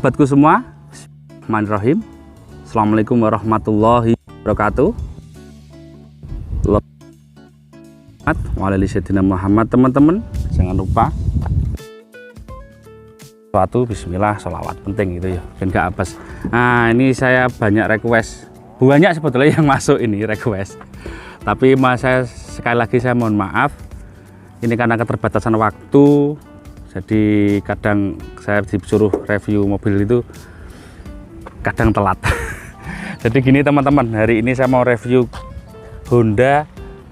Sahabatku semua, Bismillahirrahmanirrahim. Assalamualaikum warahmatullahi wabarakatuh. Waalaikumsalam Muhammad, teman-teman. Jangan lupa suatu bismillah, sholawat penting gitu ya, ben gak apes. Nah, ini saya banyak request, banyak sebetulnya yang masuk ini request. Tapi saya sekali lagi saya mohon maaf. Ini karena keterbatasan waktu. Jadi kadang saya disuruh review mobil itu kadang telat. Jadi gini teman-teman, hari ini saya mau review Honda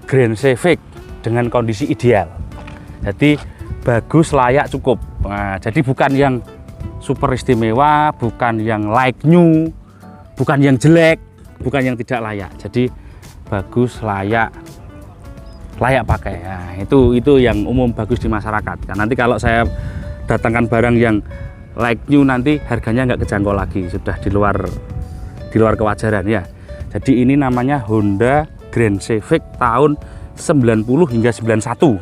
Grand Civic dengan kondisi ideal. Jadi bagus, layak, cukup. Nah, jadi bukan yang super istimewa, bukan yang like new, bukan yang jelek, bukan yang tidak layak. Jadi bagus, layak pakai. Nah, itu yang umum bagus di masyarakat. Kan nanti kalau saya datangkan barang yang like new nanti harganya nggak kejangkau lagi, sudah di luar kewajaran ya. Jadi ini namanya Honda Grand Civic tahun 90 hingga 91.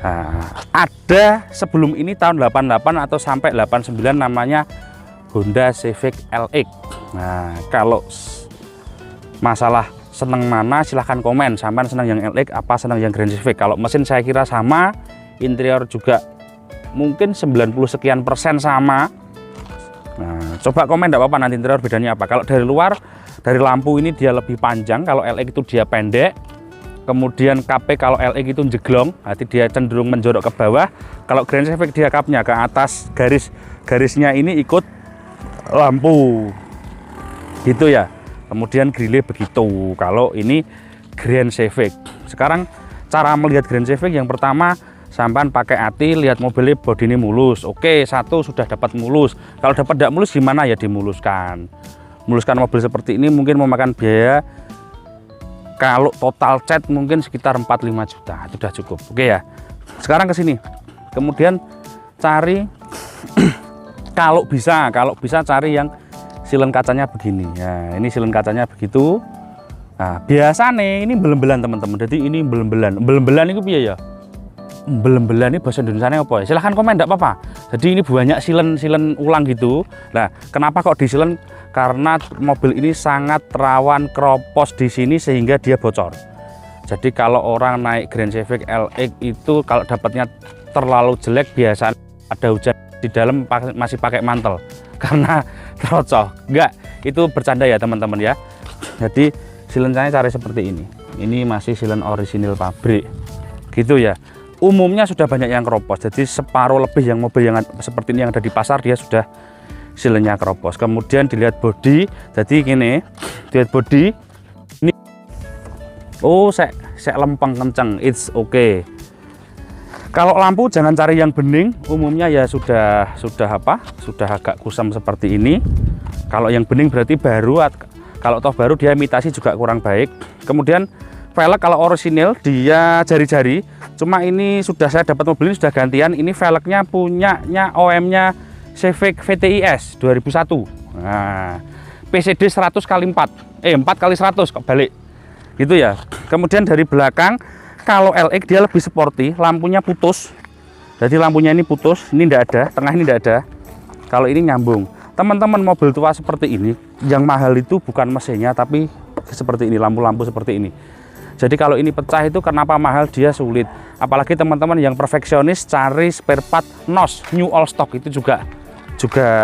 Nah, ada sebelum ini tahun 88 atau sampai 89 namanya Honda Civic LX. Nah, kalau masalah seneng mana silahkan komen, sampai senang yang LX apa senang yang Grand Civic. Kalau mesin saya kira sama, interior juga mungkin 90 sekian persen sama. Nah, coba komen enggak apa-apa, nanti interior bedanya apa. Kalau dari luar, dari lampu ini dia lebih panjang, kalau LX itu dia pendek. Kemudian KP kalau LX itu jeglong, berarti dia cenderung menjorok ke bawah. Kalau Grand Civic dia kapnya ke atas, garisnya ini ikut lampu gitu ya. Kemudian grille begitu. Kalau ini Grand Civic. Sekarang cara melihat Grand Civic yang pertama, sampan pakai hati lihat mobilnya bodi ini mulus. Oke, satu sudah dapat mulus. Kalau dapat tidak mulus gimana ya dimuluskan. Muluskan mobil seperti ini mungkin memakan biaya, kalau total cat mungkin sekitar 4-5 juta. Itu sudah cukup. Oke ya. Sekarang ke sini. Kemudian cari kalau bisa cari yang silen kacanya begini. Nah, ini silen kacanya begitu. Nah, biasa nih ini belem-belan teman-teman. Jadi ini belem-belan. Belem-belan itu piye ya? Belem-belan ini bahasa Indonesianya apa ya? Silahkan komen, enggak apa-apa. Jadi ini banyak silen ulang gitu. Nah, kenapa kok disilen? Karena mobil ini sangat rawan keropos di sini sehingga dia bocor. Jadi kalau orang naik Grand Civic LX itu kalau dapatnya terlalu jelek, biasa ada hujan di dalam masih pakai mantel karena terocok. Enggak, itu bercanda ya teman-teman ya. Jadi silen saya cari seperti ini. Ini masih silen orisinil pabrik gitu ya. Umumnya sudah banyak yang keropos, jadi separuh lebih yang mobil yang seperti ini yang ada di pasar dia sudah silennya keropos. Kemudian dilihat bodi, jadi gini, dilihat bodi ini, oh saya lempeng kenceng, it's okay. Kalau lampu jangan cari yang bening, umumnya ya sudah agak kusam seperti ini. Kalau yang bening berarti baru, kalau toh baru dia imitasi juga kurang baik. Kemudian velg kalau orisinil dia jari-jari, cuma ini sudah saya dapat mobil ini sudah gantian. Ini velgnya punyanya OM-nya Civic VTIS 2001. Nah, PCD 100x4, 4x100 kok balik gitu ya. Kemudian dari belakang kalau LX dia lebih sporty, lampunya putus. Jadi lampunya ini putus, ini tidak ada, tengah ini tidak ada. Kalau ini nyambung. Teman-teman mobil tua seperti ini, yang mahal itu bukan mesinnya tapi seperti ini, lampu-lampu seperti ini. Jadi kalau ini pecah itu kenapa mahal, dia sulit. Apalagi teman-teman yang perfeksionis cari spare part NOS, new all stock itu juga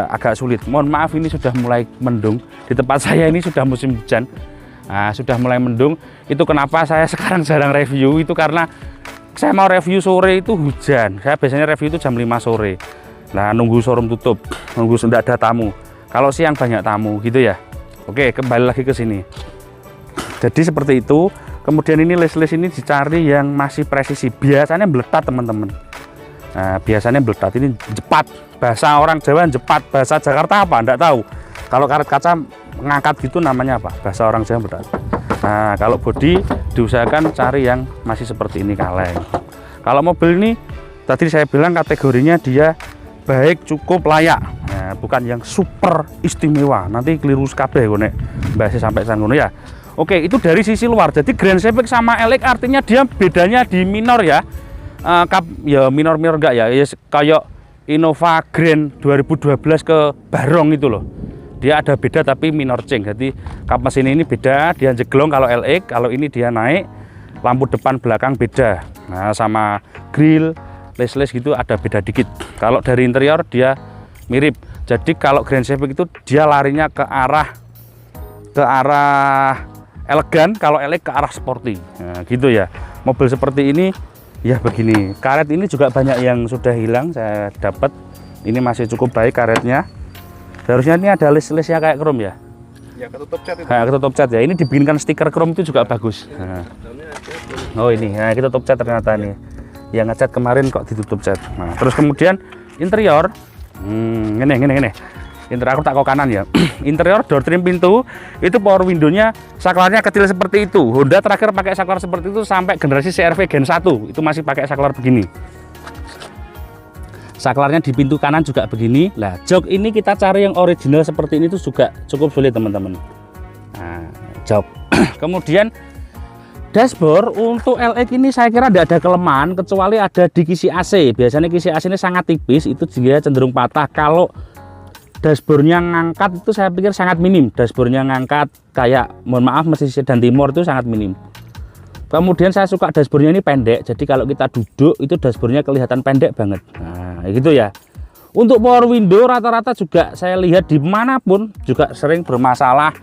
agak sulit. Mohon maaf ini sudah mulai mendung. Di tempat saya ini sudah musim hujan. Nah, sudah mulai mendung. Itu kenapa saya sekarang jarang review, itu karena saya mau review sore itu hujan. Saya biasanya review itu jam 5 sore. Nah, nunggu showroom tutup, nunggu tidak ada tamu. Kalau siang banyak tamu gitu ya. Oke, kembali lagi ke sini. Jadi seperti itu. Kemudian ini les-les ini dicari yang masih presisi. Biasanya meletat teman-teman. Nah, biasanya meletat ini jepat. Bahasa orang Jawa jepat. Bahasa Jakarta apa? Enggak tahu. Kalau karet kaca ngangkat gitu namanya apa? Bahasa orang Jawa meletat. Nah, kalau bodi diusahakan cari yang masih seperti ini kaleng. Kalau mobil ini tadi saya bilang kategorinya dia baik, cukup, layak. Nah, bukan yang super istimewa. Nanti keliru kabeh nek bahasa sampai sana ya. Oke, itu dari sisi luar. Jadi Grand Civic sama LX artinya dia bedanya di minor ya. Ya minor enggak ya. Kayak Innova Grand 2012 ke Barong itu loh. Dia ada beda tapi minor change. Jadi kap mesin ini beda, dia jeglong kalau LX, kalau ini dia naik, lampu depan belakang beda. Nah, sama grill, les-les gitu ada beda dikit. Kalau dari interior dia mirip. Jadi kalau Grand Civic itu dia larinya ke arah elegan, kalau LX ke arah sporty. Nah, gitu ya. Mobil seperti ini ya begini. Karet ini juga banyak yang sudah hilang, saya dapat. Ini masih cukup baik karetnya. Seharusnya ini ada list-listnya kayak chrome ya. Ya, ketutup cat itu. Nah, ketutup cat ya. Ini dibikinkan stiker chrome itu juga bagus. Nah. Oh ini, nah ketutup cat ternyata nih. Yang ngecat kemarin kok ditutup cat. Nah, terus kemudian interior, ini. Interior aku tak kok kanan ya. Interior door trim pintu itu power window-nya saklarnya kecil seperti itu. Honda terakhir pakai saklar seperti itu sampai generasi CR-V Gen 1 itu masih pakai saklar begini. Saklarnya di pintu kanan juga begini. Lah, jok ini kita cari yang original seperti ini itu juga cukup sulit teman-teman. Nah, jok. Kemudian dashboard untuk LX ini saya kira tidak ada kelemahan kecuali ada di kisi AC. Biasanya kisi AC ini sangat tipis, itu juga cenderung patah. Kalau dashboardnya ngangkat itu saya pikir sangat minim. Dashboardnya ngangkat kayak mohon maaf mesin sedan timur itu sangat minim. Kemudian saya suka dashboardnya ini pendek, jadi kalau kita duduk itu dashboardnya kelihatan pendek banget. Nah gitu ya. Untuk power window rata-rata juga saya lihat dimanapun juga sering bermasalah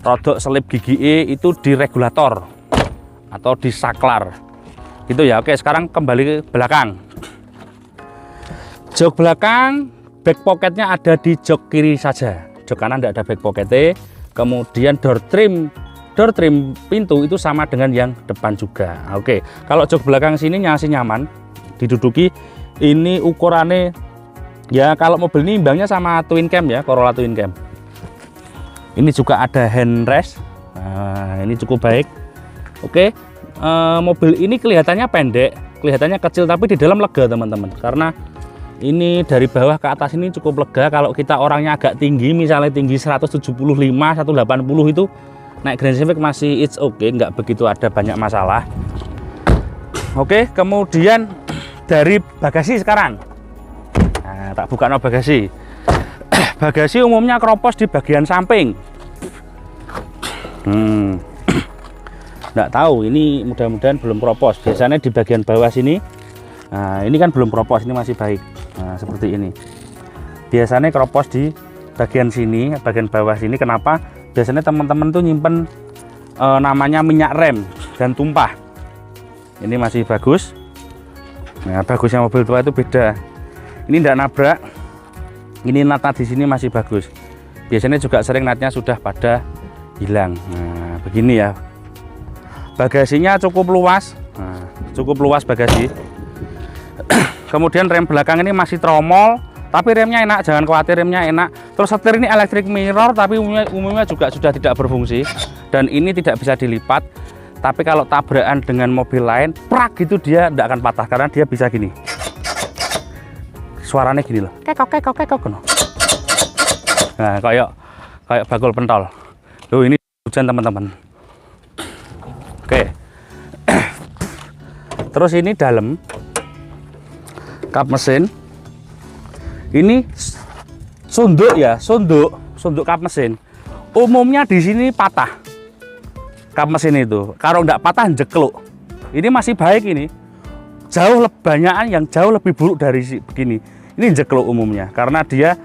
rodok selip gigi E itu di regulator atau di saklar gitu ya. Oke, sekarang kembali ke belakang. Jok belakang back pocketnya ada di jok kiri saja, jok kanan tidak ada back pocketnya. Kemudian door trim pintu itu sama dengan yang depan juga. Oke, kalau jok belakang sini masih nyaman diduduki. Ini ukurannya ya, kalau mobil ini imbangnya sama twin cam ya, Corolla twin cam. Ini juga ada handrest. Nah, ini cukup baik. Oke, mobil ini kelihatannya pendek, kelihatannya kecil, tapi di dalam lega teman-teman, karena ini dari bawah ke atas ini cukup lega. Kalau kita orangnya agak tinggi, misalnya tinggi 175, 180 itu naik Grand Civic masih it's okay, nggak begitu ada banyak masalah. Oke, kemudian dari bagasi sekarang. Nah, tak buka no bagasi. Bagasi umumnya keropos di bagian samping. Nggak tahu, ini mudah-mudahan belum keropos. Biasanya di bagian bawah sini. Nah, ini kan belum keropos, ini masih baik. Nah, seperti ini. Biasanya keropos di bagian sini, bagian bawah sini. Kenapa? Biasanya teman-teman tuh nyimpen namanya minyak rem dan tumpah. Ini masih bagus. Nah, bagusnya mobil tua itu beda. Ini tidak nabrak. Ini nat di sini masih bagus. Biasanya juga sering natnya sudah pada hilang. Nah, begini ya. Bagasinya cukup luas. Nah, cukup luas bagasi. Kemudian rem belakang ini masih tromol, tapi remnya enak, jangan khawatir, remnya enak. Terus setir ini electric mirror, tapi umumnya juga sudah tidak berfungsi, dan ini tidak bisa dilipat. Tapi kalau tabrakan dengan mobil lain, prak gitu dia tidak akan patah karena dia bisa gini. Suaranya gini loh, kekok. Nah, kayak bakul pentol. Loh, ini hujan teman-teman. Oke. Terus ini dalam kap mesin ini sunduk ya, sunduk kap mesin umumnya di sini patah. Kap mesin itu kalau enggak patah jekluk. Ini masih baik, ini jauh banyakan yang jauh lebih buruk dari begini. Ini jekluk umumnya karena dia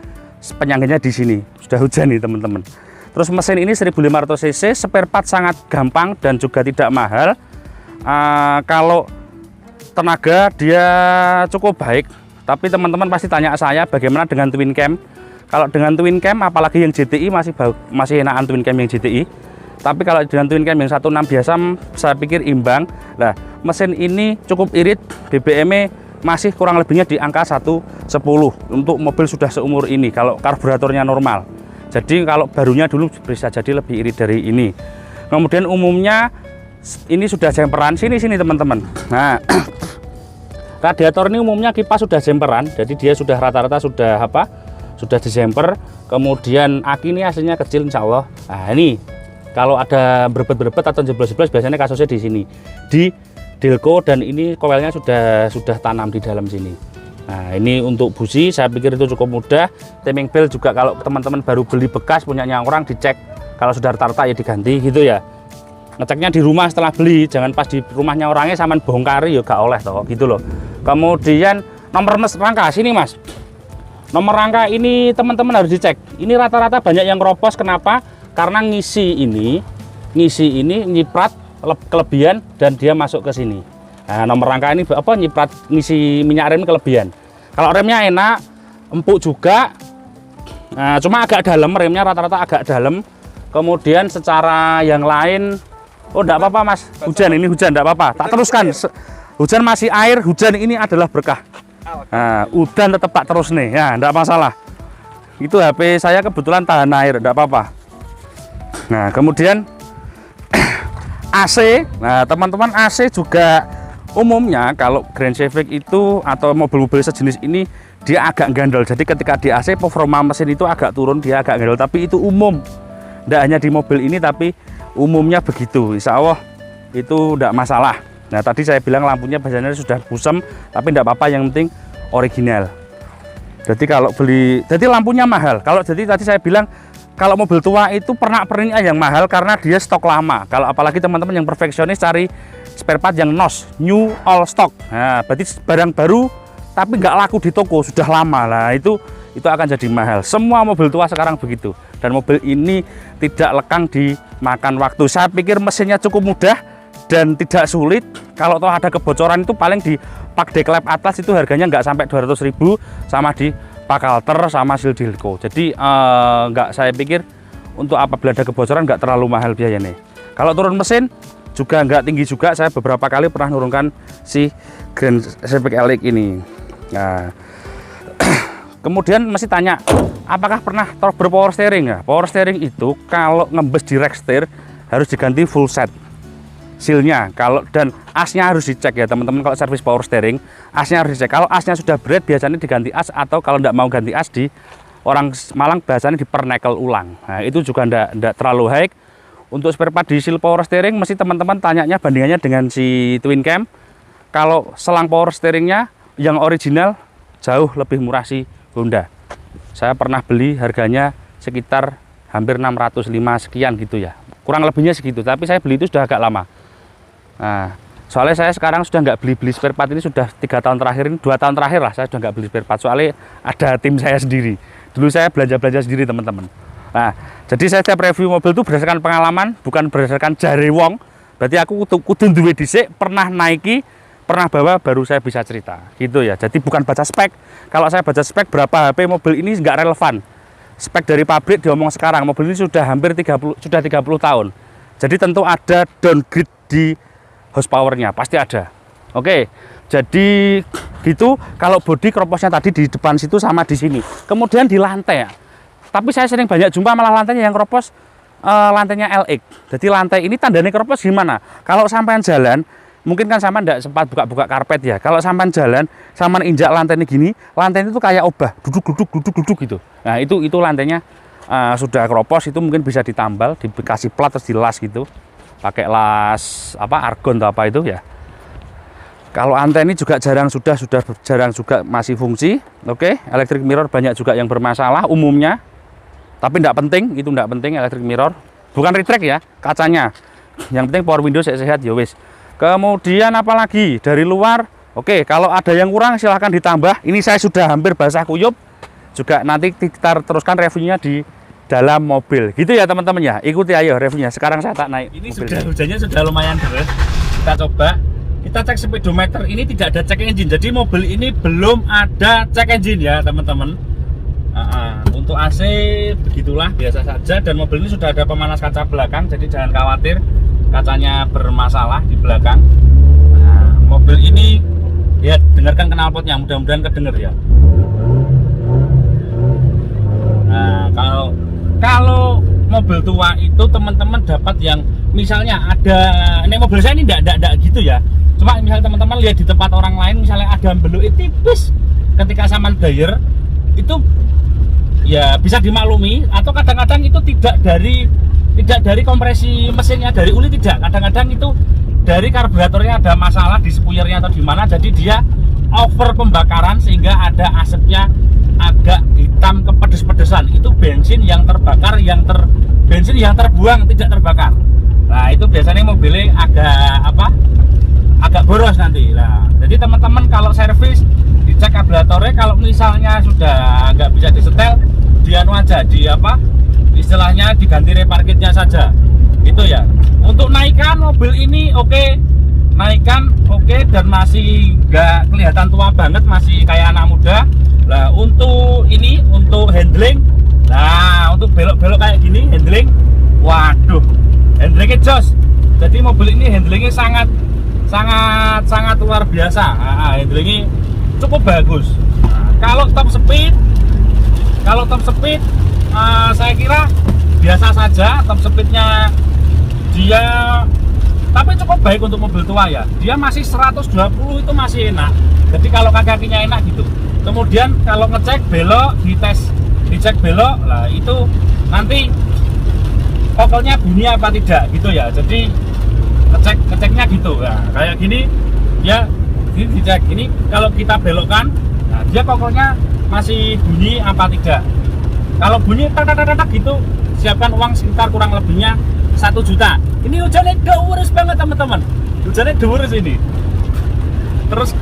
penyangganya di sini. Sudah hujan nih teman-teman. Terus mesin ini 1500 cc, spare part sangat gampang dan juga tidak mahal. Kalau tenaga dia cukup baik, tapi teman-teman pasti tanya saya bagaimana dengan twin cam. Kalau dengan twin cam, apalagi yang GTI masih enakan twin cam yang GTI. Tapi kalau dengan twin cam yang 16 biasa, saya pikir imbang. Nah, mesin ini cukup irit, BBM-nya masih kurang lebihnya di angka 110 untuk mobil sudah seumur ini. Kalau karburatornya normal, jadi kalau barunya dulu bisa jadi lebih irit dari ini. Kemudian umumnya ini sudah jemperan sini teman-teman. Nah, radiator ini umumnya kipas sudah jemperan, jadi dia sudah rata-rata sudah dijemper. Kemudian aki ini aslinya kecil insya Allah. Nah, ini kalau ada berbet atau jeblos-jeblos biasanya kasusnya di sini di delco, dan ini koelnya sudah tanam di dalam sini. Nah, ini untuk busi saya pikir itu cukup mudah. Timing belt juga kalau teman-teman baru beli bekas punyanya orang dicek, kalau sudah retak ya diganti gitu ya. Ngeceknya di rumah setelah beli, jangan pas di rumahnya orangnya saman bongkari ya gak oleh toh gitu loh. Kemudian nomor rangka sini Mas. Nomor rangka ini teman-teman harus dicek. Ini rata-rata banyak yang keropos, kenapa? Karena ngisi ini nyiprat kelebihan dan dia masuk ke sini. Nah, nomor rangka ini apa nyiprat ngisi minyak rem kelebihan. Kalau remnya enak, empuk juga. Nah, cuma agak dalam, remnya rata-rata agak dalam. Kemudian secara yang lain, oh enggak apa-apa Mas. Hujan ini hujan enggak apa-apa. Tak teruskan. Hujan masih air, hujan ini adalah berkah. Nah, udan tetap tak terus nih. Ya, enggak masalah. Itu HP saya kebetulan tahan air, enggak apa-apa. Nah, kemudian AC. Nah, teman-teman AC juga umumnya kalau Grand Civic itu atau mobil-mobil sejenis ini dia agak gandel. Jadi ketika di AC performa mesin itu agak turun, dia agak gandel. Tapi itu umum, tidak hanya di mobil ini tapi umumnya begitu. Insya Allah itu tidak masalah. Nah tadi saya bilang lampunya biasanya sudah kusam, tapi tidak apa-apa, yang penting original. Jadi kalau beli, jadi lampunya mahal. Kalau jadi tadi saya bilang kalau mobil tua itu pernak-perniknya yang mahal karena dia stok lama. Kalau apalagi teman-teman yang perfeksionis cari spare part yang NOS, new all stock. Nah, berarti barang baru tapi nggak laku di toko, sudah lama lah, itu akan jadi mahal. Semua mobil tua sekarang begitu. Dan mobil ini tidak lekang dimakan waktu. Saya pikir mesinnya cukup mudah dan tidak sulit. Kalau toh ada kebocoran itu paling di pak deklep atas itu harganya nggak sampai 200.000, sama di pak halter sama seal dilco. Jadi nggak, saya pikir untuk apabila ada kebocoran nggak terlalu mahal biayanya. Kalau turun mesin juga nggak tinggi juga. Saya beberapa kali pernah nurunkan si Grand Civic LX ini. Nah, kemudian masih tanya, apakah pernah berpower steering ya? Power steering itu kalau ngembes di rack steer harus diganti full set sealnya. Kalau dan asnya harus dicek ya teman-teman. Kalau servis power steering asnya harus dicek. Kalau asnya sudah berat biasanya diganti as, atau kalau tidak mau ganti as di orang Malang biasanya dipernekel ulang. Nah itu juga tidak terlalu high. Untuk spare part di seal power steering mesti teman-teman tanyanya bandingannya dengan si twin cam. Kalau selang power steeringnya yang original jauh lebih murah si Honda. Saya pernah beli harganya sekitar hampir 605 sekian gitu ya. Kurang lebihnya segitu, tapi saya beli itu sudah agak lama. Nah, soalnya saya sekarang sudah nggak beli spare part ini sudah 3 tahun terakhir ini, 2 tahun terakhir lah saya sudah nggak beli spare part. Soalnya ada tim saya sendiri. Dulu saya belanja sendiri teman-teman. Nah, jadi saya setiap review mobil itu berdasarkan pengalaman, bukan berdasarkan jare wong. Berarti aku kudu duwe dhisik, pernah naiki, pernah bawa, baru saya bisa cerita. Gitu ya. Jadi bukan baca spek. Kalau saya baca spek berapa HP mobil ini nggak relevan. Spek dari pabrik diomong sekarang, mobil ini sudah hampir 30 tahun. Jadi tentu ada downgrade di horsepower-nya, pasti ada. Oke. Jadi gitu, kalau bodi kroposnya tadi di depan situ sama di sini. Kemudian di lantai ya. Tapi saya sering banyak jumpa malah lantainya yang keropos, lantainya LX. Jadi lantai ini tandanya keropos gimana? Kalau sampean jalan, mungkin kan sampean tidak sempat buka-buka karpet ya. Kalau sampean jalan, sampean injak lantai ini gini, lantai itu kayak obah, duduk gitu. Nah itu lantainya sudah keropos, itu mungkin bisa ditambal, dikasih plat terus dilas gitu, pakai las apa argon atau apa itu ya. Kalau antena juga sudah jarang juga masih fungsi. Oke, electric mirror banyak juga yang bermasalah umumnya. Tapi tidak penting, itu tidak penting electric mirror. Bukan retract ya, kacanya. Yang penting power window sehat ya wis. Kemudian apalagi dari luar, oke, kalau ada yang kurang silahkan ditambah. Ini saya sudah hampir basah kuyup. Juga nanti kita teruskan reviewnya di dalam mobil. Gitu ya teman-teman ya. Ikuti ayo reviewnya. Sekarang saya tak naik. Ini sudah hujannya sudah lumayan deras. Kita coba. Kita cek speedometer, ini tidak ada cek engine. Jadi mobil ini belum ada cek engine ya teman-teman. Untuk AC begitulah biasa saja, dan mobil ini sudah ada pemanas kaca belakang, jadi jangan khawatir kacanya bermasalah di belakang. Nah, mobil ini ya dengarkan knalpotnya, mudah-mudahan kedenger ya. Nah, kalau mobil tua itu teman-teman dapat yang misalnya ada, ini mobil saya ini enggak gitu ya. Cuma misalnya teman-teman lihat di tempat orang lain misalnya ada beluk tipis ketika saman dyer itu ya bisa dimaklumi, atau kadang-kadang itu tidak dari kompresi mesinnya, dari uli tidak, kadang-kadang itu dari karburatornya ada masalah di spuyernya atau di mana, jadi dia over pembakaran sehingga ada asapnya agak hitam kepedes-pedesan. Itu bensin yang terbakar, bensin yang terbuang tidak terbakar. Nah itu biasanya mobilnya agak boros nanti. Nah jadi teman-teman kalau servis dicek karburatornya, kalau misalnya sudah nggak bisa disetel, dianu aja istilahnya diganti reparkitnya saja itu ya. Untuk naikan mobil ini oke, naikan oke, dan masih nggak kelihatan tua banget, masih kayak anak muda. Nah untuk handling, nah untuk belok-belok kayak gini handling, waduh, handlingnya jos. Jadi mobil ini handlingnya sangat luar biasa. Handlingnya cukup bagus. Kalau top speed saya kira biasa saja. Top speednya dia tapi cukup baik untuk mobil tua ya. Dia masih 120 itu masih enak. Jadi kalau kakinya enak gitu. Kemudian kalau ngecek belok, dicek belok, lah itu nanti kokelnya bunyi apa tidak gitu ya. Jadi ngeceknya gitu ya. Kayak gini ya, ini dicek. Ini kalau kita belokkan, nah dia kokelnya masih bunyi apa tidak. Kalau bunyi tak gitu, siapkan uang sekitar kurang lebihnya 1 juta. Ini hujannya deures banget teman-teman. Hujannya deures ini. Terus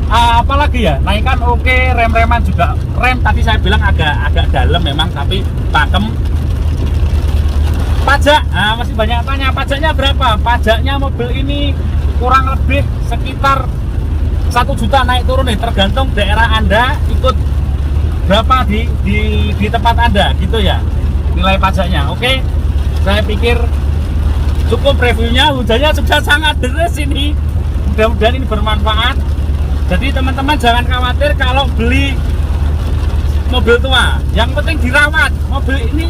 apalagi ya, naikan oke, rem-reman juga. Rem tadi saya bilang agak dalam memang, tapi pakem. Pajak, masih banyak tanya pajaknya berapa. Pajaknya mobil ini kurang lebih sekitar 1 juta naik turun nih, tergantung daerah Anda ikut berapa di tempat Anda gitu ya, nilai pajaknya. Oke, saya pikir cukup reviewnya. Hujannya sudah sangat deras ini, mudah-mudahan ini bermanfaat. Jadi teman-teman jangan khawatir kalau beli mobil tua, yang penting dirawat. Mobil ini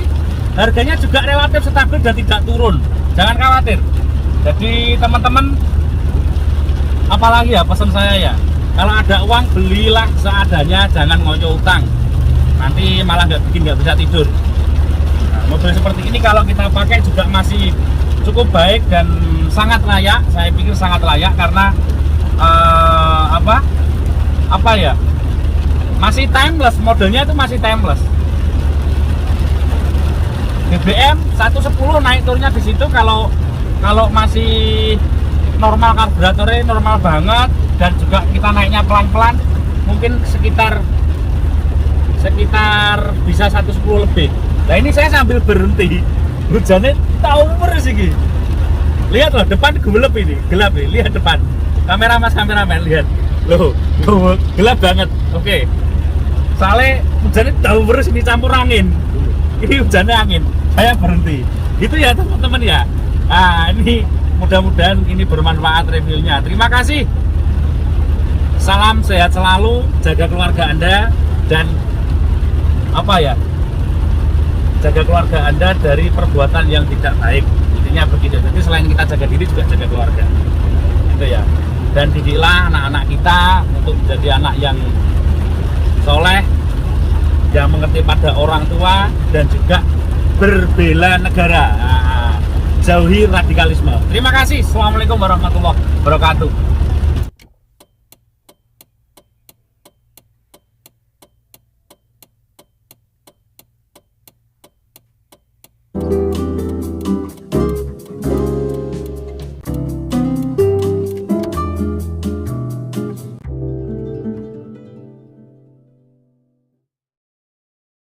harganya juga relatif stabil dan tidak turun, jangan khawatir. Jadi teman-teman, apalagi ya pesan saya ya, kalau ada uang belilah seadanya, jangan ngoyo utang, nanti malah nggak bisa tidur. Nah, mobil seperti ini kalau kita pakai juga masih cukup baik dan sangat layak. Saya pikir sangat layak karena masih timeless, modelnya itu masih timeless. BBM 110 naik turunnya di situ, kalau masih normal karburatornya normal banget, dan juga kita naiknya pelan-pelan, mungkin sekitar bisa 110 lebih. Nah ini saya sambil berhenti, hujannya tauper sih. Lihat loh depan gelap ini, lihat depan. Kameramen lihat. Loh, gelap banget. Oke. Soalnya hujannya tauper ini campur angin. Ini hujannya angin. Saya berhenti. Gitu ya teman-teman ya. Nah, ini mudah-mudahan ini bermanfaat reviewnya. Terima kasih. Salam sehat selalu, jaga keluarga Anda, dan jaga keluarga Anda dari perbuatan yang tidak baik. Intinya begitu. Jadi selain kita jaga diri juga jaga keluarga. Gitu ya. Dan didiklah anak-anak kita untuk menjadi anak yang soleh, yang mengerti pada orang tua, dan juga berbela negara. Nah, jauhi radikalisme. Terima kasih. Assalamualaikum warahmatullahi wabarakatuh.